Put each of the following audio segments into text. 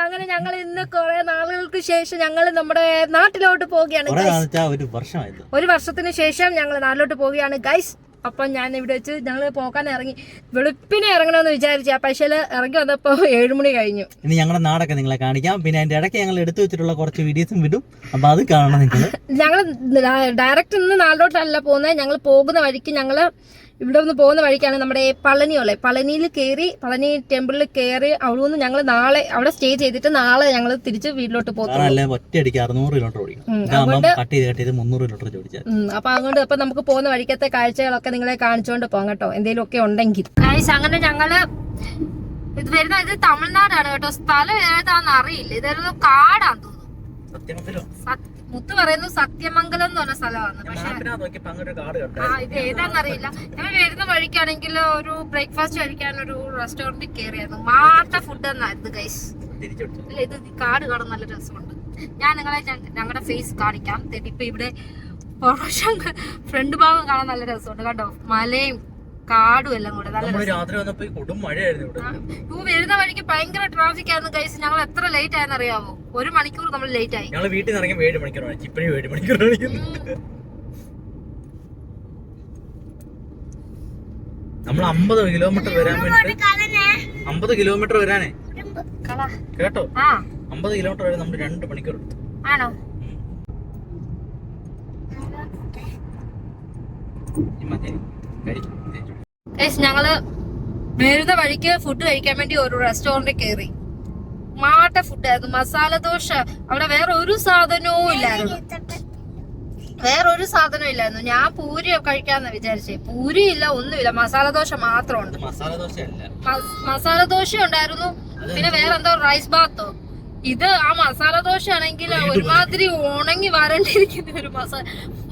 അങ്ങനെ ഞങ്ങൾ ഇന്ന് കുറെ നാളുകൾക്ക് ശേഷം ഞങ്ങൾ നമ്മുടെ നാട്ടിലോട്ട് പോവുകയാണ്. ഒരു വർഷത്തിന് ശേഷം ഞങ്ങൾ നാട്ടിലോട്ട് പോവുകയാണ് ഗൈസ്. അപ്പൊ ഞാൻ ഇവിടെ വെച്ച് ഞങ്ങൾ പോകാൻ ഇറങ്ങി, വെളുപ്പിനെ ഇറങ്ങണമെന്ന് വിചാരിച്ചു. പക്ഷേ ഇറങ്ങി വന്നപ്പോ 7 മണി കഴിഞ്ഞു. ഇനി ഞങ്ങളുടെ നാടൊക്കെ നിങ്ങളെ കാണിക്കാം. പിന്നെ അതിന്റെ ഇടയ്ക്ക് ഞങ്ങൾ എടുത്തു വെച്ചിട്ടുള്ള കുറച്ച് വീഡിയോസും വിടും. അപ്പൊ അത് കാണണം നിങ്ങൾ. ഞങ്ങൾ ഡയറക്റ്റ് ഇന്ന് നാട്ടിലോട്ടല്ല പോകുന്നത്. ഞങ്ങൾ പോകുന്ന വഴിക്ക് ഇവിടെ നിന്ന് പോകുന്ന വഴിക്കാണ് നമ്മുടെ പളനിയിൽ കയറി, പളനി ടെമ്പിളിൽ കയറി അവിടെ നിന്ന് ഞങ്ങൾ നാളെ അവിടെ സ്റ്റേ ചെയ്തിട്ട് നാളെ ഞങ്ങൾ തിരിച്ച് വീട്ടിലോട്ട് പോകും. ഒറ്റയടിക്ക് 600 കിലോമീറ്റർ ഓടിക്കും. അപ്പൊ അതുകൊണ്ട് അപ്പൊ നമുക്ക് പോകുന്ന വഴിക്കത്തെ കാഴ്ചകളൊക്കെ നിങ്ങളെ കാണിച്ചുകൊണ്ട് പോകാം കേട്ടോ, എന്തെങ്കിലും ഒക്കെ ഉണ്ടെങ്കിൽ. അങ്ങനെ ഞങ്ങള് ഇത് തമിഴ്നാടാണ് കേട്ടോ. സ്ഥലം ഏതാന്ന് അറിയില്ല, ഇതൊരു കാടാന്ന് തോന്നുന്നു. മുത്ത് പറയുന്നു സത്യമംഗലം എന്ന് പറഞ്ഞ സ്ഥലമാണ്. പക്ഷെ ഇത് ഏതാന്നറിയില്ല. ഞങ്ങൾ വരുന്ന വഴിക്കാണെങ്കിൽ ഒരു ബ്രേക്ക്ഫാസ്റ്റ് കഴിക്കാൻ ഒരു റെസ്റ്റോറന്റിൽ കയറിയായിരുന്നു. മാട്ട ഫുഡ് എന്നായിരുന്നു ഗൈസ്. അല്ല, ഇത് കാട് കാണാൻ നല്ല രസമുണ്ട്. ഞാൻ നിങ്ങളെ ഞങ്ങളുടെ ഫേസ് കാണിക്കാം. ഇപ്പൊ ഇവിടെ ഫ്രണ്ട് ഭാഗം കാണാൻ നല്ല രസമുണ്ട് കേട്ടോ. മലയും കാടും എല്ലാം കൂടെ നല്ല വരുന്ന വഴിക്ക് ഭയങ്കര ട്രാഫിക് ആയിരുന്നു ഗൈസ്. ഞങ്ങൾ എത്ര ലേറ്റ് ആയെന്ന് അറിയാമോ? 1 മണിക്കൂർ നമ്മൾ ലേറ്റ് ആയി. വീട്ടിൽ നിന്ന് ഇറങ്ങി 7 മണിക്കൂർ നമ്മൾ 50 കിലോമീറ്റർ വരാൻ വേണ്ടി 50 കിലോമീറ്റർ വരാനേ കേട്ടോ, 50 കിലോമീറ്റർ വരെ നമ്മൾ 2 മണിക്കൂർ എടുത്തു. ആണോ? ഞങ്ങള് വരുന്ന വഴിക്ക് ഫുഡ് കഴിക്കാൻ വേണ്ടി ഒരു റെസ്റ്റോറന്റിൽ കയറി. മാട്ട ഫുഡായിരുന്നു, മസാല ദോശ. അവിടെ വേറെ ഒരു സാധനവും ഇല്ലായിരുന്നു. ഞാൻ പൂരി കഴിക്കാന്ന് വിചാരിച്ചേ. പൂരി ഇല്ല, ഒന്നുമില്ല, മസാല ദോശ മാത്രമുണ്ട്. മസാല ദോശ ഉണ്ടായിരുന്നു, പിന്നെ വേറെ എന്തോ റൈസ് ബാത്തോ. ഇത് ആ മസാല ദോശ ആണെങ്കിൽ ഒരുമാതിരി ഉണങ്ങി വരണ്ടിരിക്കുന്ന ഒരു മസാല.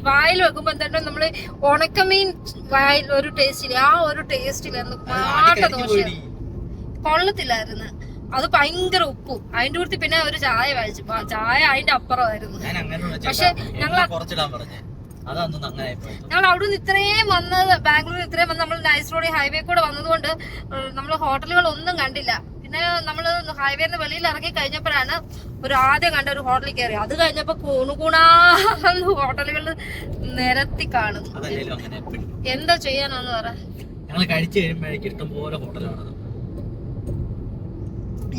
വായിൽ വെക്കുമ്പോ തന്നെ നമ്മള് ഉണക്കമീൻ വായിൽ ഒരു ടേസ്റ്റില്ല, ആ ഒരു ടേസ്റ്റിലായിരുന്നു. മാട്ട ദോശ കൊള്ളത്തില്ലായിരുന്നു. അത് ഭയങ്കര ഉപ്പും. അതിന്റെ കൂട്ടത്തിൽ പിന്നെ ഒരു ചായ വായിച്ചു. ചായ അതിന്റെ അപ്പുറമായിരുന്നു. പക്ഷെ ഞങ്ങൾ അവിടുന്ന് ഇത്രയും വന്നത്, ബാംഗ്ലൂരിൽ ഇത്രയും വന്ന് നമ്മൾ നൈസ് റോഡ് ഹൈവേ കൂടെ വന്നതുകൊണ്ട് നമ്മൾ ഹോട്ടലുകൾ ഒന്നും കണ്ടില്ല. പിന്നെ നമ്മള് ഹൈവേന്ന് വെളിയിൽ ഇറങ്ങി കഴിഞ്ഞപ്പോഴാണ് ആദ്യം കണ്ട ഒരു ഹോട്ടലിൽ കയറി. അത് കഴിഞ്ഞപ്പോ കൂണുകൂണാ ഹോട്ടലുകൾ നിരത്തി കാണുന്നു. എന്താ ചെയ്യാനാന്ന് പറ.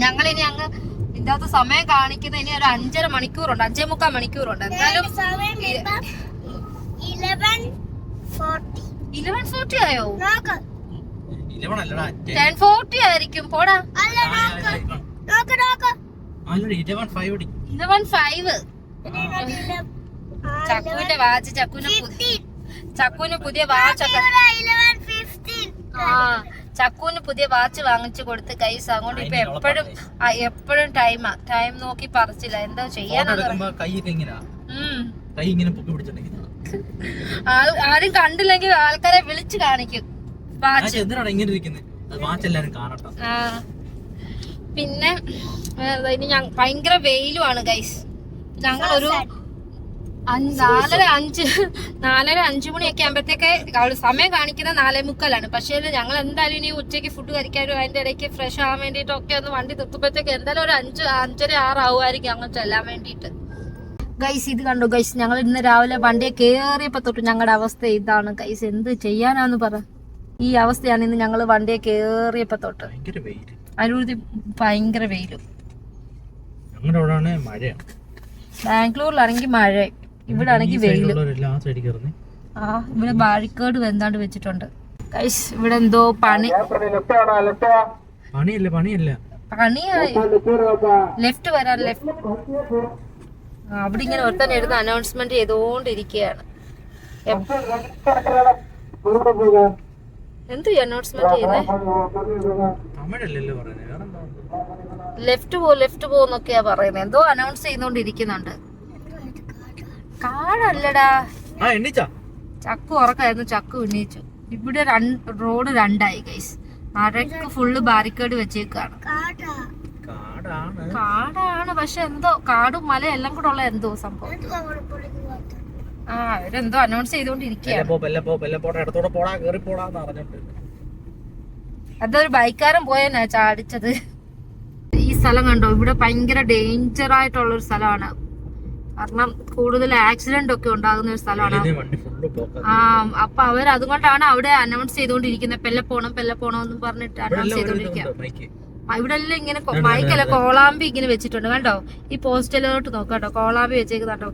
ഞങ്ങളിനി അങ്ങ് ഇതിനകത്ത് സമയം കാണിക്കുന്ന ഇനി ഒരു 5.5 മണിക്കൂറുണ്ട്, 5.25 മണിക്കൂറുണ്ട്. എന്തായാലും 11:40 ആയോ? 10:40 ആയിരിക്കും. പോടാ, 11:05. ചക്കുവിന്റെ വാച്ച്, ചക്കുവിന് പുതിയ വാച്ചൊക്കെ. ചക്കുവിന് പുതിയ വാച്ച് വാങ്ങിച്ചു കൊടുത്ത് കൈസ്. അതുകൊണ്ട് ഇപ്പൊ എപ്പോഴും ടൈം നോക്കി പറിച്ചില്ല. എന്താ ചെയ്യാനാ? ആരും കണ്ടില്ലെങ്കിൽ ആൾക്കാരെ വിളിച്ചു കാണിക്കും വാച്ച്. പിന്നെ ഇനി ഭയങ്കര വെയിലുമാണ് ഗൈസ്. ഞങ്ങളൊരു 4:05 മണിയൊക്കെ ആകുമ്പോഴത്തേക്ക് സമയം കാണിക്കുന്ന 4:45. പക്ഷേ ഞങ്ങൾ എന്തായാലും ഇനി ഉച്ചയ്ക്ക് ഫുഡ് കഴിക്കാനും അതിന്റെ ഇടയ്ക്ക് ഫ്രഷ് ആവാൻ വേണ്ടിയിട്ടൊക്കെ ഒന്ന് വണ്ടി നിർത്തുമ്പോഴത്തേക്ക് എന്തായാലും ഒരു 5:30-6 ആവുമായിരിക്കും അങ്ങ് ചെല്ലാൻ വേണ്ടിയിട്ട്. ഗൈസ് ഇത് കണ്ടു ഗൈസ്, ഞങ്ങൾ ഇന്ന് രാവിലെ വണ്ടിയെ കയറിയപ്പോ തൊട്ട് ഞങ്ങളുടെ അവസ്ഥ ഇതാണ് ഗൈസ്. എന്ത് ചെയ്യാനാന്ന് പറ. ഈ അവസ്ഥയാണ് ഇന്ന് ഞങ്ങൾ വണ്ടിയെ കയറിയപ്പോ തൊട്ട്. അതിലൂടെ ഭയങ്കര വെയിലും. ബാംഗ്ലൂരിലാണെങ്കിൽ മഴ, ഇവിടെ ആണെങ്കിൽ വെയിലും. ഇവിടെ ബാരിക്കേഡ് എന്താണ്ട് വെച്ചിട്ടുണ്ട് ഗൈസ്. ഇവിടെ എന്തോ പണിയല്ല ലെഫ്റ്റ് വരാൻ. അവിടെ ഇങ്ങനെ ഒരുത്തന്നെ എടുത്ത് അനൗൺസ്മെന്റ് ചെയ്തോണ്ടിരിക്കുകയാണ്. എന്ത് അനൗൺസ്മെന്റ് ചെയ്യുന്നേ? ലെഫ്റ്റ് പോന്നൊക്കെയാ പറയുന്നത്. എന്തോ അനൗൺസ് ചെയ്തോണ്ടിരിക്കുന്നുണ്ട്. കാടല്ലടാ, ചക്കു ഉറക്കായിരുന്നു, ചക്കു ഉന്നയിച്ചു. ഇവിടെ റോഡ് 2ആയി ഗൈസ്. മഴക്ക് ഫുള്ള് ബാരിക്കേഡ് വെച്ചേക്കാണ്. കാടാണ്, പക്ഷെ എന്തോ കാടും മലയും എല്ലാം കൂടെ ഉള്ള എന്തോ സംഭവം. അവരെന്തോ അനൗൺസ് ചെയ്തോണ്ടിരിക്കുകയാണ്. അതൊരു ബൈക്കാരൻ പോയെന്നാ ചാടിച്ചത്. ഈ സ്ഥലം കണ്ടോ? ഇവിടെ ഭയങ്കര ഡേഞ്ചർ ആയിട്ടുള്ള ഒരു സ്ഥലമാണ്. കാരണം കൂടുതൽ ആക്സിഡന്റ് ഒക്കെ ഉണ്ടാകുന്ന ഒരു സ്ഥലമാണ്. അപ്പൊ അവർ അതുകൊണ്ടാണ് അവിടെ അനൗൺസ് ചെയ്തുകൊണ്ടിരിക്കുന്നത്, പെല്ല പോണം എന്നും പറഞ്ഞിട്ട് അനൗൺസ് ചെയ്തോണ്ടിരിക്കുക. ഇവിടെ എല്ലാം ഇങ്ങനെ മൈക്കല്ല, കോളാമ്പി ഇങ്ങനെ വെച്ചിട്ടുണ്ട് കണ്ടോ? ഈ പോസ്റ്റലിലോട്ട് നോക്കാട്ടോ, കോളാമ്പി വെച്ചേക്കുന്നുണ്ടോ?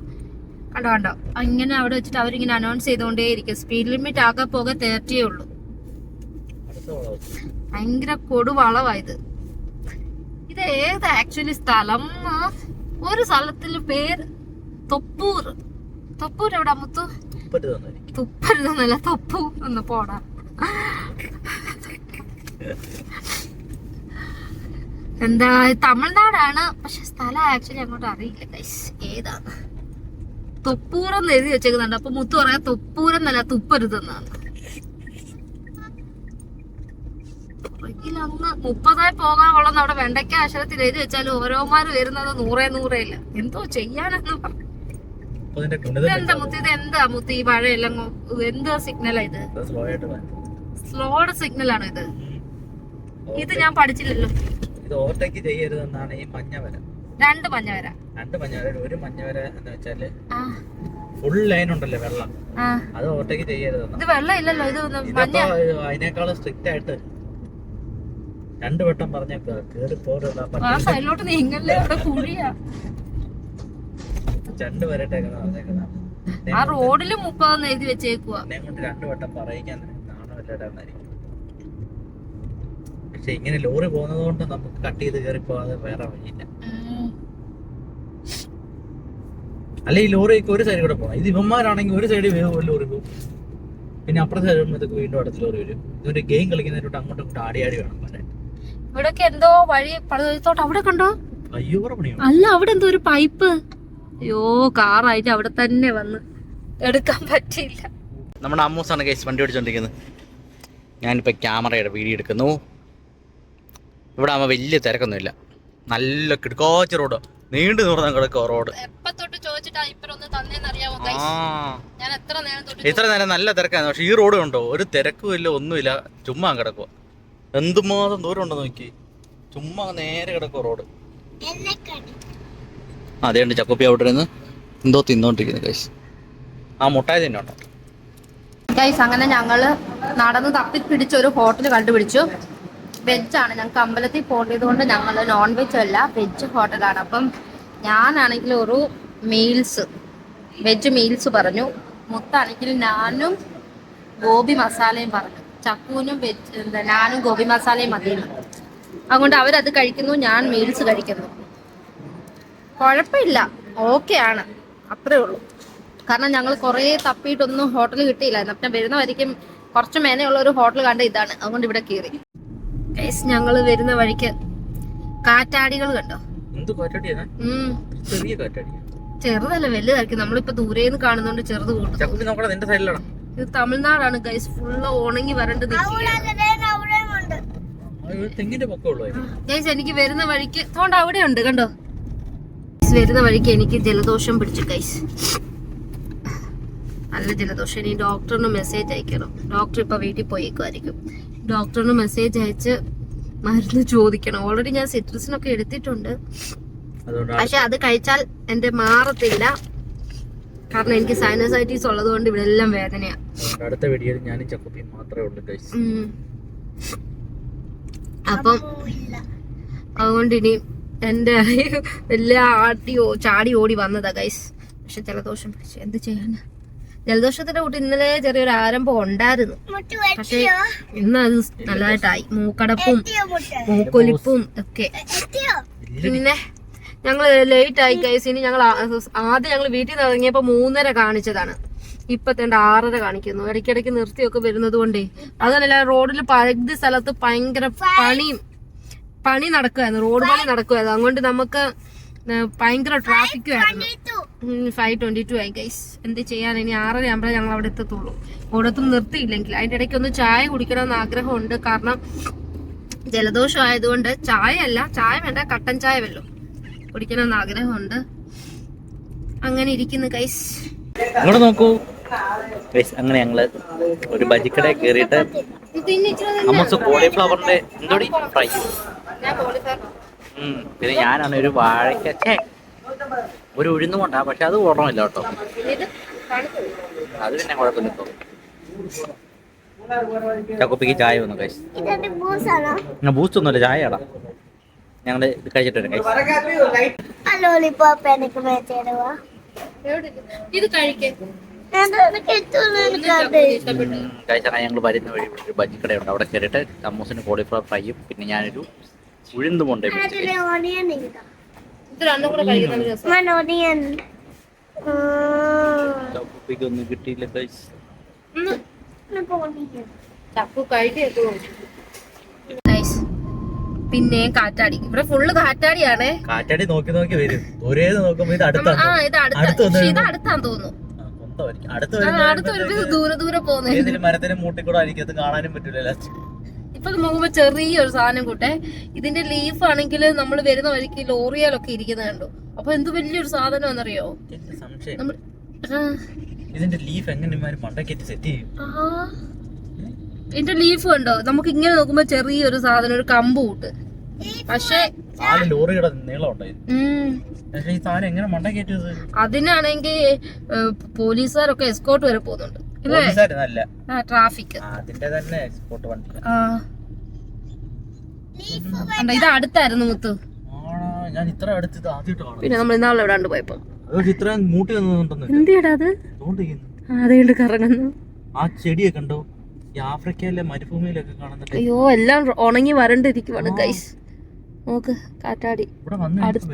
കണ്ടോ? ഇങ്ങനെ അവിടെ വെച്ചിട്ട് അവരിങ്ങനെ അനൗൺസ് ചെയ്തോണ്ടേ ഇരിക്കും. സ്പീഡ് ലിമിറ്റ് ആകെ പോകെ 30 ഉള്ളൂ. ഭയങ്കര കൊടുവളവായത്. ഇത് ഏത് ആക്ച്വലി സ്ഥലം? ഒരു സ്ഥലത്തിന്റെ പേര് തൊപ്പൂർ. തൊപ്പൂർ എവിടെ മുത്തു? തുപ്പരുതെന്നല്ല, തൊപ്പൂർ ഒന്ന് പോടാ. എന്താ തമിഴ്നാടാണ്, പക്ഷെ സ്ഥലം ആക്ച്വലി അങ്ങോട്ട് അറിയില്ല ഗൈസ് ഏതാണ്. തൊപ്പൂരെന്ന് എഴുതി വെച്ചേക്കുന്നുണ്ട്. അപ്പൊ മുത്തു പറയാ തൊപ്പൂരെന്നല്ല തുപ്പരുതെന്നാണ്. അങ്ങ് 30 പോകാനുള്ളന്ന് അവിടെ വെണ്ടയ്ക്ക അക്ഷരത്തിൽ എഴുതി വെച്ചാലും ഓരോമാര് വരുന്നത് 100 ഇല്ല. എന്തോ ചെയ്യാനെന്ന് പറഞ്ഞു. എന്താ മുത്ത്, ഇത് എന്താ മുത്ത് ഈ മഴയെല്ലാം എന്താ സിഗ്നലാ ഇത്? സ്ലോയുടെ സിഗ്നലാണോ ഇത്? ഇത് ഞാൻ പഠിച്ചില്ലല്ലോ. ഇത് ഓവർടേക്ക് ചെയ്യരുതെന്നാണ് ഈ മഞ്ഞവര. 2 മഞ്ഞവര. ഒരു മഞ്ഞവര എന്ന് വെച്ചാല് ഫുൾ ലൈൻ ഉണ്ടല്ലോ വെള്ളം, അത് ഓവർടേക്ക് ചെയ്യരുതെന്ന്. ഇത് വെള്ളം ഇല്ലല്ലോ, ഇത് അതിനേക്കാളും സ്ട്രിക്റ്റ് ആയിട്ട് 2 വട്ടം പറഞ്ഞേക്കാ കേറി പോരുന്ന. ആ സൈഡിലോട്ട് നീങ്ങല്ലേ, അവിടെ കുഴിയാ. 2 വരട്ടേക്കുന്ന പറഞ്ഞേക്കുന്ന. ആ റോഡില് 30 എഴുതി വെച്ചേക്കുവാ. എന്നെ കൊണ്ട് 2 വട്ടം പറയിക്കാൻ നാണമില്ലാണ്ടായിരിക്കും. പക്ഷെ ഇങ്ങനെ ലോറി പോകുന്നത് കൊണ്ട് നമുക്ക് കട്ട് ചെയ്ത് കയറി പോകാതെ വേറെ വഴിയില്ല. അല്ല ഈ ലോറിക്ക് ഒരു സൈഡിൽ കൂടെ പോകണം. ഇത് ഇവന്മാരാണെങ്കിൽ ഒരു സൈഡിൽ വേഗം ലോറി പോകും, പിന്നെ അപ്പുറത്തെ സൈഡിൽ വരുമ്പോഴത്തേക്ക് വീണ്ടും അടുത്ത ലോറി വരും. ഇതൊരു ഗെയിം കളിക്കുന്നതിനോട്ട് അങ്ങോട്ടും ഇങ്ങോട്ട് ആടി വേണം പറയാൻ. ഇവിടൊക്കെ എന്തോ വഴി പടുത്തോട്ട് അവിടെ കണ്ടോ? അയ്യോ പണിയോ അല്ല, അവിടെ എന്തോ ഒരു പൈപ്പ്. അയ്യോ കാറായിട്ട് അവിടെ തന്നെ വന്ന് എടുക്കാൻ പറ്റിയില്ല. നമ്മുടെ അമ്മൂസാണ് കേസ് വണ്ടി ഓടിച്ചോണ്ടിരിക്കുന്നത്. ഞാനിപ്പോൾ ക്യാമറയുടെ വീഡിയോ എടുക്കുന്നു. ഇവിടെ ആകുമ്പോൾ വലിയ തിരക്കൊന്നുമില്ല, നല്ല കിടക്കാച്ച റോഡ്, നീണ്ടു നിവർന്ന് കിടക്കുക റോഡ്. ഇത്ര നേരം നല്ല തിരക്കാണ്, പക്ഷെ ഈ റോഡ് കണ്ടോ ഒരു തിരക്കും ഇല്ല, ഒന്നുമില്ല, ചുമ്മാ കിടക്കുക. എന്തുമാത്രം ദൂരം ഉണ്ടോ നോക്കി, ചുമ്മാ നേരെ കിടക്കുക റോഡ്. അതേണ്ട് ചക്കോപ്പി അവിടെ നിന്ന് എന്തോ തിന്നോണ്ടിരിക്കുന്നു ഗൈസ്. ആ മുട്ടായി തിന്നോട്ടോ ഗൈസ്. അങ്ങനെ ഞങ്ങള് നടന്ന് തപ്പിപ്പിടിച്ച് ഒരു ഹോട്ടൽ കണ്ടുപിടിച്ചു. വെജാണ്, ഞങ്ങൾക്ക് അമ്പലത്തിൽ പോകേണ്ടത് കൊണ്ട് ഞങ്ങൾ നോൺ വെജ് അല്ല, വെജ് ഹോട്ടലാണ്. അപ്പം ഞാനാണെങ്കിൽ ഒരു വെജ് മീൽസ് പറഞ്ഞു. മൊത്താണെങ്കിൽ നാനും ഗോബി മസാലയും പറഞ്ഞു. ചക്കൂനും നാനും ഗോബി മസാലയും മതിയുള്ളൂ. അതുകൊണ്ട് അവരത് കഴിക്കുന്നു, ഞാൻ മീൽസ് കഴിക്കുന്നു. കുഴപ്പമില്ല, ഓക്കെ ആണ്, അത്രേ ഉള്ളൂ. കാരണം ഞങ്ങൾ കുറേ തപ്പിയിട്ടൊന്നും ഹോട്ടൽ കിട്ടിയില്ലായിരുന്നു. അപ്പം വരുന്ന വഴിക്കും കുറച്ച് മേനെയുള്ള ഒരു ഹോട്ടൽ കണ്ട ഇതാണ്, അതുകൊണ്ട് ഇവിടെ കയറി. ഗൈസ് ഞങ്ങൾ വരുന്ന വഴിക്ക് കാറ്റാടികൾ കണ്ടോ? ചെറുതല്ല വലുതായിരിക്കും, നമ്മളിപ്പോ ദൂരേന്ന് കാണുന്നോണ്ട് ചെറുത് കൂട്ടും. ഇത് തമിഴ്നാടാണ് ഗൈസ്, ഫുള്ള് ഉണങ്ങി വരണ്ട് ഗൈസ്. എനിക്ക് വരുന്ന വഴിക്ക് തോണ്ട അവിടെ ഉണ്ട് കണ്ടോ, വരുന്ന വഴിക്ക് എനിക്ക് ജലദോഷം പിടിച്ചു ഗൈസ്, നല്ല ജലദോഷം. ഇനി ഡോക്ടറിന് മെസ്സേജ് അയക്കണം. ഡോക്ടർ ഇപ്പൊ വീട്ടിൽ പോയേക്കുമായിരിക്കും. ഡോക്ടറിന് മെസ്സേജ് അയച്ച് മരുന്ന് ചോദിക്കണം. ഓൾറെഡി ഞാൻ സിട്രസിനൊക്കെ എടുത്തിട്ടുണ്ട്, പക്ഷെ അത് കഴിച്ചാൽ എന്റെ മാറത്തില്ല. കാരണം എനിക്ക് സൈനസൈറ്റീസ് ഉള്ളത് കൊണ്ട് ഇവിടെ എല്ലാം വേദനയാ. അടുത്ത വീഡിയോയിൽ ഞാനും ചക്കുപ്പിയും മാത്രമേ ഉള്ളൂ ഗൈസ്. അപ്പം അതുകൊണ്ട് ഇനി എന്റെ വലിയ ചാടി ഓടി വന്നതാ ഗൈസ്. പക്ഷെ ജലദോഷം പിടിച്ചു, എന്ത് ചെയ്യാനാ. ജലദോഷത്തിന്റെ കൂട്ടി ഇന്നലെ ചെറിയൊരു ആരംഭം ഉണ്ടായിരുന്നു, പക്ഷെ ഇന്ന് അത് നല്ലതായിട്ടായി. മൂക്കടപ്പും മൂക്കൊലിപ്പും ഒക്കെ. പിന്നെ ഞങ്ങൾ ലേറ്റ് ആയി ഗൈസ്. ഇനി ഞങ്ങൾ ആദ്യം ഞങ്ങൾ വീട്ടിൽ നിന്ന് ഇറങ്ങിയപ്പോ 3:30 കാണിച്ചതാണ്, ഇപ്പൊ 6:30 കാണിക്കുന്നു. ഇടയ്ക്കിടയ്ക്ക് നിർത്തിയൊക്കെ വരുന്നത് കൊണ്ടേ. അതല്ല, റോഡിൽ പകുതി സ്ഥലത്ത് ഭയങ്കര പണി നടക്കുമായിരുന്നു, റോഡ് പണി നടക്കുമായിരുന്നു. അതുകൊണ്ട് നമുക്ക് ഭയങ്കര ട്രാഫിക്കും ആയിരുന്നു. 5:22 ആയി ഗൈസ്. എന്ത് ചെയ്യാൻ, ഇനി 6:30 ആകുമ്പോഴേ ഞങ്ങൾ അവിടെ എത്തത്തുള്ളൂ. ഓടത്തും നിർത്തിയില്ലെങ്കിൽ. അതിന്റെ ഇടയ്ക്ക് ഒന്ന് ചായ കുടിക്കണമെന്ന് ആഗ്രഹമുണ്ട്, കാരണം ജലദോഷം ആയതുകൊണ്ട്. ചായ വേണ്ട, കട്ടൻ ചായ വല്ലോ കുടിക്കണമെന്ന് ആഗ്രഹമുണ്ട്. അങ്ങനെ ഇരിക്കുന്നു ഗൈസ്. അങ്ങോട്ട് നോക്കൂ ഗൈസ്. അങ്ങനെ ഞങ്ങള് ഒരു ബജിക്കടയിൽ കയറിയിട്ട് കോളിഫ്ലവറിന്റെ എന്തോടി ഫ്രൈ, പിന്നെ ഞാനാണ് ഒരു വാഴക്ക ഒരു ഉഴുന്നും കൊണ്ടാ, പക്ഷെ അത് ഓർമ്മയില്ല കേട്ടോ. അത് പിന്നെ കുഴപ്പമില്ല. ചക്കുപ്പിക്ക് ചായ വന്നു കഴിച്ചു. ബൂസ്റ്റ് ഒന്നുമില്ല, ചായയാടാ. ഞങ്ങള് ഇത് കഴിച്ചിട്ട് വരാം. കഴിച്ചാൽ ഞങ്ങൾ വരുന്ന വഴി ഒരു ബജിക്കടയുണ്ട്, അവിടെ കയറിയിട്ട് സമൂസിന് കോളിഫ്ലവർ ഫ്രൈയും പിന്നെ ഞാനൊരു ഉഴുന്നും കൊണ്ട് ചക്കുപ്പിക്കൊന്നും കിട്ടിയില്ല കഴിച്ച്. പിന്നെ കാറ്റാടി, ഇവിടെ ഫുള്ള് കാറ്റാടിയാണേ. കാറ്റാടി നോക്കി നോക്കി വരും. ഒരേ നോക്കുമ്പോ ഇത് അടുത്താന്ന് തോന്നുന്നു. ദൂരെ മരത്തിന് മൂട്ടിക്കൂടെ ആയിരിക്കും, അത് കാണാനും പറ്റൂല. ഇപ്പൊ നോക്കുമ്പോ ചെറിയൊരു സാധനം കൂട്ടെ. ഇതിന്റെ ലീഫ് ആണെങ്കിൽ നമ്മൾ വരുന്ന വഴിക്ക് ലോറിയാലൊക്കെ ഇരിക്കുന്നത് കണ്ടു. അപ്പൊ എന്ത് വലിയൊരു സാധനം എന്നറിയോ? ഇതിന്റെ ലീഫ് എങ്ങനെ മണ്ടക്കേറ്റി സെറ്റ് ചെയ്യും? ഇതിന്റെ ലീഫ് കണ്ടോ? നമുക്ക് ഇങ്ങനെ നോക്കുമ്പോ ചെറിയൊരു സാധനം, ഒരു കമ്പ് കൂട്ട്. പക്ഷെ ലോറിയുടെ നീളം ഈ സാധനം എങ്ങനെ മണ്ടക്കേറ്റത്? അതിനാണെങ്കിൽ പോലീസുകാരൊക്കെ എസ്കോർട്ട് വരെ പോകുന്നുണ്ട്. ട്രാഫിക് ഇത് അടുത്തായിരുന്നു മുത്ത്. പിന്നെ നമ്മൾ ഇന്നാളെ എവിടെ പോയപ്പോ എന്തിയടാ അത് അതേണ്ട് കറങ്ങുന്നു. ആ ചെടിയൊക്കെ കണ്ടോ? ഈ ആഫ്രിക്കയിലെ മരുഭൂമിയിലൊക്കെ കാണുന്നുണ്ട്. അയ്യോ, എല്ലാം ഉണങ്ങി വരണ്ടിരിക്കുവാണ് ഗൈസ്. നോക്ക് കാറ്റാടി അടുത്ത.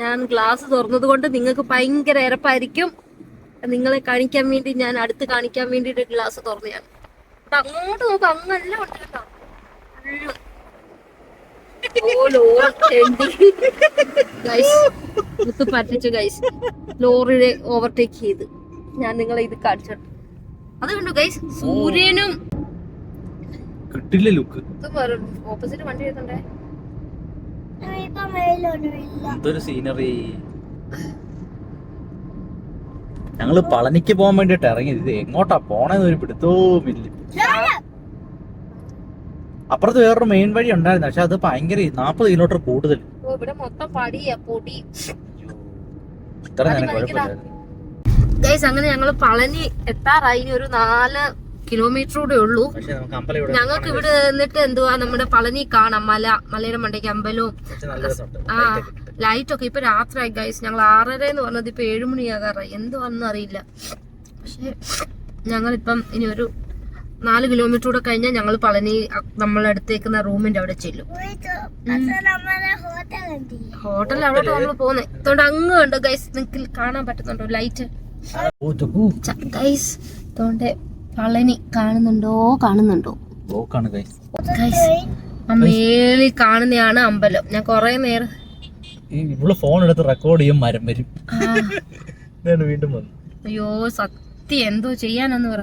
ഞാൻ ഗ്ലാസ് തുറന്നത് കൊണ്ട് നിങ്ങൾക്ക് ഭയങ്കര ഇരപ്പായിരിക്കും. നിങ്ങളെ കാണിക്കാൻ വേണ്ടി ഞാൻ അടുത്ത് കാണിക്കാൻ വേണ്ടിട്ട് ഗ്ലാസ് തുറന്നതാണ്. അങ്ങോട്ട് നോക്ക്, അങ്ങെല്ലാം ഉണ്ട് കേട്ടോ. മുത്ത് പറ്റിച്ചു ഗൈസ്, ലോറിയെ ഓവർടേക്ക് ചെയ്ത്. ഞാൻ നിങ്ങളെ ഇത് കാണിച്ചോട്ടെ. അത് കണ്ടു ഗൈസ്, സൂര്യനും ഓപ്പോസിറ്റ് വണ്ടി എടുക്കണ്ടേ. സീനറി. ഞങ്ങള് പളനിക്ക് പോകാൻ വേണ്ടിട്ട് ഇറങ്ങി. ഇത് എങ്ങോട്ടാ പോണെന്ന് ഒരു പിടുത്തവും ഇല്ല. അപ്പുറത്ത് വേറൊരു മെയിൻ വഴി ഉണ്ടായിരുന്നു, പക്ഷെ അത് ഭയങ്കര 40 കിലോമീറ്റർ കൂടുതൽ. ഇവിടെ മൊത്തം പടിയാ, പൊടി. ഇത്ര നേരം കുഴപ്പമില്ല ഗൈസ്. അങ്ങനെ ഞങ്ങള് പളനി എത്താറായി. ഒരു 4 കിലോമീറ്റർ കൂടെ ഉള്ളൂ. ഞങ്ങൾക്ക് ഇവിടെ നിന്നിട്ട് എന്തുവാ നമ്മുടെ പളനി കാണാം. മലയുടെ മണ്ടയ്ക്ക് അമ്പലവും ലൈറ്റൊക്കെ. ഇപ്പൊ രാത്രിയായി ഗൈസ്. ഞങ്ങൾ 6:30 എന്ന് പറഞ്ഞത് ഇപ്പൊ 7 മണിയാകാറായി. എന്തുവാണെന്ന് അറിയില്ല. പക്ഷെ ഞങ്ങളിപ്പം ഇനി ഒരു 4 കിലോമീറ്റർ കൂടെ കഴിഞ്ഞാൽ ഞങ്ങൾ പളനി നമ്മളടുത്തേക്കുന്ന റൂമിന്റെ അവിടെ ചെല്ലും. ഹോട്ടൽ അവിടെ നമ്മൾ പോകുന്നത്. അതുകൊണ്ട് അങ്ങ് ഉണ്ട് ഗൈസ്, നിങ്ങൾക്ക് കാണാൻ പറ്റുന്നുണ്ടോ ലൈറ്റ് ഗൈസ്? അതുകൊണ്ട് പളനി കാണുന്നുണ്ടോ? മേളിൽ കാണുന്നതാണ് അമ്പലം. ഞാൻ കൊറേ നേരം ഫോൺ എടുത്ത് റെക്കോർഡ് ചെയ്യും, മരം വരും. വീണ്ടും അയ്യോ സത്യം, എന്തോ ചെയ്യാനെന്ന് പറ.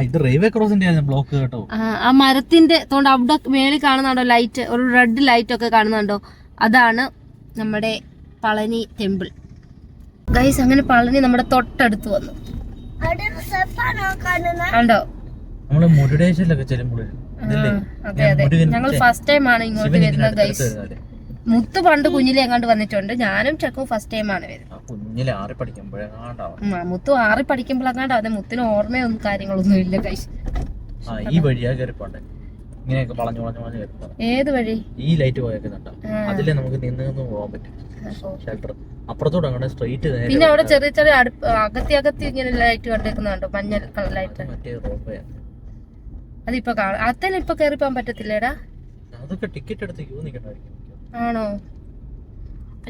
ഇത് റെയിൽവേ ക്രോസിന്റെ ബ്ലോക്ക് കേട്ടോ. ആ മരത്തിന്റെ തോണ്ട് അവിടെ മേളിൽ കാണുന്നുണ്ടോ ലൈറ്റ്, ഒരു റെഡ് ലൈറ്റ് ഒക്കെ കാണുന്നുണ്ടോ? അതാണ് നമ്മുടെ പളനി ടെമ്പിൾ ഗൈസ്. അങ്ങനെ പളനി നമ്മുടെ തൊട്ടടുത്ത് വന്നു കണ്ടോ? നമ്മള് മുരുടേശ്വരിലൊക്കെ ചെല്ലുമ്പോൾ അതെ അതെ, ഞങ്ങൾ ഫസ്റ്റ് ടൈം ആണ് ഇങ്ങോട്ട് വരുന്നത് ഗൈസ്. മുത്ത് പണ്ട് കുഞ്ഞിലെ എങ്ങാണ്ട് വന്നിട്ടുണ്ട്. ഞാനും ചക്കും ഫസ്റ്റ് ടൈം ആണ് വരുന്നത്. മുത്തു 6 പഠിക്കുമ്പോഴെങ്ങാണ്ട്. അതെ, മുത്തിന് ഓർമ്മയൊന്നും കാര്യങ്ങളൊന്നും ഇല്ല ഗൈസ്. ഏത് വഴി? ഈ ലൈറ്റ് പോയേക്കുന്നുണ്ടോ? അതിലേ നമുക്ക് നിന്ന് പോകാൻ പറ്റും. ഷെൽട്ടർ അപ്പുറത്തോട്ട് അങ്ങനെ സ്ട്രെയിറ്റ്. പിന്നെ അവിടെ ചെറിയ ചെറിയ അകത്തി ഇങ്ങനെ ലൈറ്റ് കണ്ടേക്കുന്നുണ്ടോ? മഞ്ഞ ലൈറ്റ്. അതിപ്പോ അത്തന്നെ ഇപ്പൊ കയറി പോകാൻ പറ്റത്തില്ലേടാ? അതൊക്കെ ടിക്കറ്റ് എടുത്ത് ക്യൂ നിൽക്കണ്ടായിരിക്കും. ആണോ?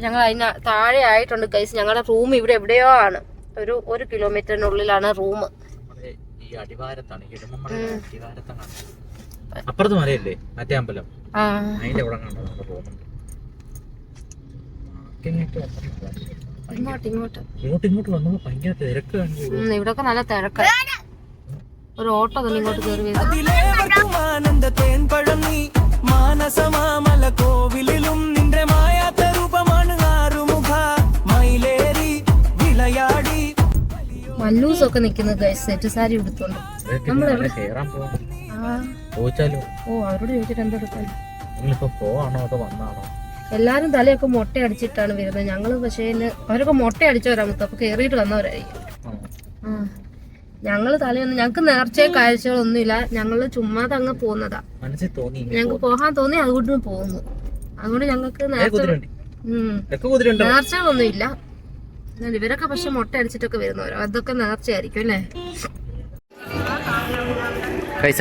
ഞങ്ങൾ അതിന് താഴെ ആയിട്ടുണ്ട് ഗൈസ്. ഞങ്ങളുടെ റൂം ഇവിടെ എവിടെയോ ആണ്. ഒരു 1 കിലോമീറ്ററിനുള്ളിലാണ് റൂം. അപ്പുറത്ത് മലയല്ലേ മറ്റേ അമ്പലം, അതിന്റെ അവിടെ ഇങ്ങോട്ട് വന്നപ്പോ ഭയങ്കര തിരക്ക്. ഇവിടൊക്കെ നല്ല തിരക്കാണ്. ഒരു ഓട്ടോ തന്നെ ഇങ്ങോട്ട് കയറി വരും. മല്ലൂസൊക്കെ നിക്കുന്നത് ഗൈസ്, സെറ്റ് സാരി ഉടുത്തോണ്ട്. നമ്മളെവിടെ ചോദിച്ചാലോ? ഓ അവരോട് ചോദിച്ചിട്ട് എന്തെടുക്കാൻ? നിങ്ങളിപ്പോ പോവാണോ അതോ വന്നാണോ? എല്ലാരും തലയൊക്കെ മുട്ട അടിച്ചിട്ടാണ് വരുന്നത്. ഞങ്ങള് പക്ഷേ അവരൊക്കെ മുട്ട അടിച്ചവരാമത്തെ, അപ്പൊ കേറിയിട്ട് വന്നവരായിരിക്കും. ഞങ്ങള് തലയൊന്നും, ഞങ്ങക്ക് നേർച്ചയോ കാഴ്ചകളൊന്നുമില്ല. ഞങ്ങള് ചുമ്മാതെ അങ്ങ് പോകുന്നതാ. മനസ്സിൽ തോന്നി ഞങ്ങക്ക് പോകാൻ തോന്നി, അതുകൊണ്ട് പോകുന്നു. അതുകൊണ്ട് ഞങ്ങക്ക് നേർച്ചകളൊന്നും ഇല്ല. ഇവരൊക്കെ പക്ഷെ മുട്ട അടിച്ചിട്ടൊക്കെ വരുന്നവരോ, അതൊക്കെ നേർച്ചയായിരിക്കും അല്ലേ?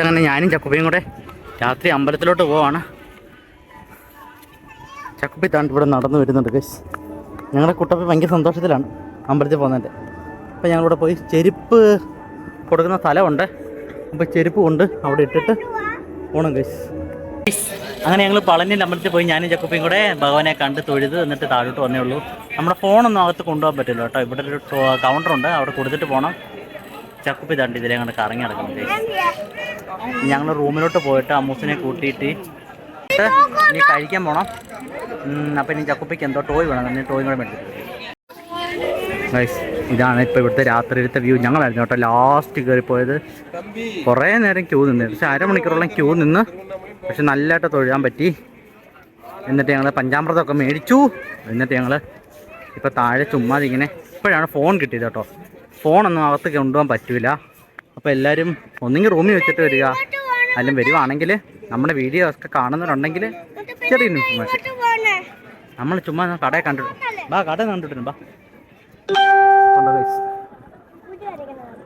അങ്ങനെ ഞാനും ചക്കുപ്പിയും കൂടെ രാത്രി അമ്പലത്തിലോട്ട് പോവാണ്. ചക്കുപ്പി താണ്ട് ഇവിടെ നടന്നു വരുന്നുണ്ട് ഗൈസ്. ഞങ്ങളുടെ കുട്ടപ്പി ഭയങ്കര സന്തോഷത്തിലാണ് അമ്പലത്തിൽ പോകുന്നതിൻ്റെ. അപ്പോൾ ഞങ്ങളിവിടെ പോയി ചെരുപ്പ് കൊടുക്കുന്ന സ്ഥലമുണ്ട്. അപ്പോൾ ചെരുപ്പ് കൊണ്ട് അവിടെ ഇട്ടിട്ട് പോകണം ഗൈസ്. അങ്ങനെ ഞങ്ങൾ പളനിയിൽ അമ്പലത്തിൽ പോയി ഞാനും ചക്കുപ്പിയും കൂടെ ഭഗവാനെ കണ്ട് തൊഴുത് എന്നിട്ട് താഴോട്ട് വന്നേ ഉള്ളൂ. നമ്മുടെ ഫോണൊന്നും അകത്ത് കൊണ്ടുപോകാൻ പറ്റില്ല കേട്ടോ. ഇവിടെ ഒരു കൗണ്ടറുണ്ട്, അവിടെ കൊടുത്തിട്ട് പോകണം. ചക്കുപ്പി തണ്ട് ഇതിലെ കണ്ട് കറങ്ങി നടക്കണം ഗൈസ്. ഞങ്ങൾ റൂമിലോട്ട് പോയിട്ട് അമ്മൂസിനെ കൂട്ടിയിട്ട് ഇനി കഴിക്കാൻ പോകണം. അപ്പം ഇനി ചക്കുപ്പിക്ക് എന്തോ ടോയ് വേണം, ഞാൻ ടോയ് കൂടെ മേടിച്ചു ഗൈസ്. ഇതാണ് ഇപ്പോൾ ഇവിടുത്തെ രാത്രിയിലത്തെ വ്യൂ. ഞങ്ങളായിരുന്നു കേട്ടോ ലാസ്റ്റ് കയറിപ്പോയത്. കുറേ നേരം ക്യൂ നിന്ന്, പക്ഷെ അരമണിക്കൂറോളം ക്യൂ നിന്ന്, പക്ഷെ നല്ലതായിട്ട് തൊഴാൻ പറ്റി. എന്നിട്ട് ഞങ്ങൾ പഞ്ചാമൃതമൊക്കെ മേടിച്ചു. എന്നിട്ട് ഞങ്ങൾ ഇപ്പോൾ താഴെ ചുമ്മാതെ ഇങ്ങനെ, ഇപ്പോഴാണ് ഫോൺ കിട്ടിയത് കേട്ടോ. ഫോണൊന്നും അകത്ത് കൊണ്ടുപോകാൻ പറ്റില്ല. അപ്പോൾ എല്ലാവരും ഒന്നെങ്കിൽ റൂമിൽ വെച്ചിട്ട് വരിക, അല്ലെങ്കിൽ വരുവാണെങ്കിൽ നമ്മുടെ വീഡിയോ ഒക്കെ കാണുന്നവരുണ്ടെങ്കിൽ ചെറിയ ഇൻഫർമേഷൻ. നമ്മൾ ചുമ്മാ കടയെ കണ്ടിട്ടു കട കണ്ടിട്ടുണ്ട്.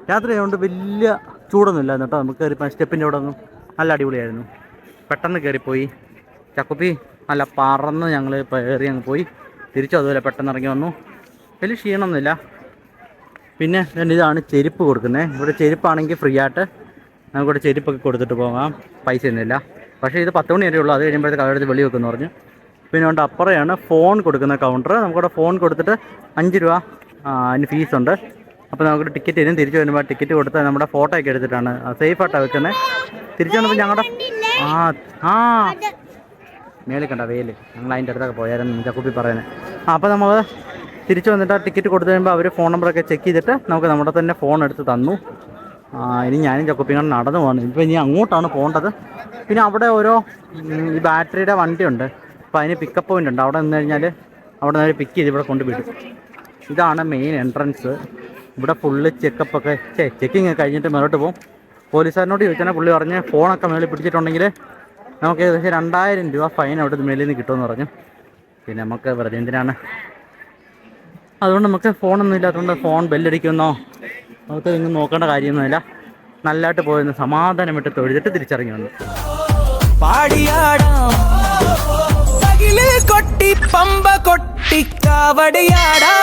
രാത്രി ആയതുകൊണ്ട് വലിയ ചൂടൊന്നും ഇല്ലായിരുന്നു കേട്ടോ. നമുക്ക് കയറിപ്പോൾ സ്റ്റെപ്പിൻ്റെ അവിടെ ഒന്നും നല്ല അടിപൊളിയായിരുന്നു. പെട്ടെന്ന് കയറിപ്പോയി. ചക്കുപ്പി നല്ല പറന്ന് ഞങ്ങൾ കയറി അങ്ങ് പോയി. തിരിച്ചും അതുപോലെ പെട്ടെന്ന് ഇറങ്ങി വന്നു. വലിയ ക്ഷീണമൊന്നുമില്ല. പിന്നെ ഇതാണ് ചെരുപ്പ് കൊടുക്കുന്നത്. ഇവിടെ ചെരുപ്പാണെങ്കിൽ ഫ്രീ ആയിട്ട് നമുക്കിവിടെ ചെരുപ്പൊക്കെ കൊടുത്തിട്ട് പോകാം, പൈസ ഒന്നുമില്ല. പക്ഷേ ഇത് 10 മണി വരെ ഉള്ളൂ. അത് കഴിയുമ്പോഴത്തെ കടയെടുത്ത് വെളി വെക്കുമെന്ന് പറഞ്ഞു. പിന്നെ കൊണ്ട് അപ്പുറയാണ് ഫോൺ കൊടുക്കുന്ന കൗണ്ടർ. നമുക്കിവിടെ ഫോൺ കൊടുത്തിട്ട് 5 രൂപ അതിന് ഫീസുണ്ട്. അപ്പോൾ നമുക്കൊരു ടിക്കറ്റ് തരും. തിരിച്ച് വരുമ്പോൾ ടിക്കറ്റ് കൊടുത്താൽ നമ്മുടെ ഫോട്ടോ ഒക്കെ എടുത്തിട്ടാണ് സേഫായിട്ടാണ് വെക്കുന്നത്. തിരിച്ചു വന്നപ്പോൾ ഞങ്ങളുടെ മേളിൽ കണ്ട വെയിൽ, ഞങ്ങൾ അതിൻ്റെ അടുത്തൊക്കെ പോയായിരുന്നു ചക്കുപ്പി പറയുന്നത്. അപ്പോൾ നമ്മൾ തിരിച്ചു വന്നിട്ട് ടിക്കറ്റ് കൊടുത്തു കഴിയുമ്പോൾ അവർ ഫോൺ നമ്പറൊക്കെ ചെക്ക് ചെയ്തിട്ട് നമുക്ക് നമ്മുടെ തന്നെ ഫോൺ എടുത്ത് തന്നു. ഇനി ഞാനും ചക്കുപ്പിയും കൂടെ നടന്നു പോകുന്നു. ഇപ്പോൾ ഇനി അങ്ങോട്ടാണ് പോകേണ്ടത്. പിന്നെ അവിടെ ഓരോ ഈ ബാറ്ററിയുടെ വണ്ടിയുണ്ട്. അപ്പോൾ അതിന് പിക്കപ്പ് പോയിൻ്റ് ഉണ്ട്. അവിടെ നിന്ന് കഴിഞ്ഞാൽ അവിടെ നിന്ന് പിക്ക് ചെയ്ത് ഇവിടെ കൊണ്ടുവിടും. ഇതാണ് മെയിൻ എൻട്രൻസ്. ഇവിടെ ഫുള്ള് ചെക്കപ്പൊക്കെ ചെക്കിങ് കഴിഞ്ഞിട്ട് മേലോട്ട് പോകും. പോലീസുകാരനോട് ചോദിച്ചാൽ പുള്ളി പറഞ്ഞ് ഫോണൊക്കെ മേളിൽ പിടിച്ചിട്ടുണ്ടെങ്കിൽ നമുക്ക് ഏകദേശം 2000 രൂപ ഫൈൻ അവിടെ മേളിൽ നിന്ന് കിട്ടുമെന്ന് പറഞ്ഞു. പിന്നെ നമുക്ക് വെറുതെ എന്തിനാണ്, അതുകൊണ്ട് നമുക്ക് ഫോണൊന്നും ഇല്ലാത്തതുകൊണ്ട് ഫോൺ ബെല്ലടിക്കുന്നോ നമുക്ക് ഇങ്ങനെ നോക്കേണ്ട കാര്യമൊന്നുമില്ല. നല്ലതായിട്ട് പോയെന്ന് സമാധാനം വിട്ട് തൊഴുതിട്ട് തിരിച്ചിറങ്ങി വന്നു. പാടിയാടാം കൊട്ടി പമ്പ കൊട്ടി കാവടിയാടാ.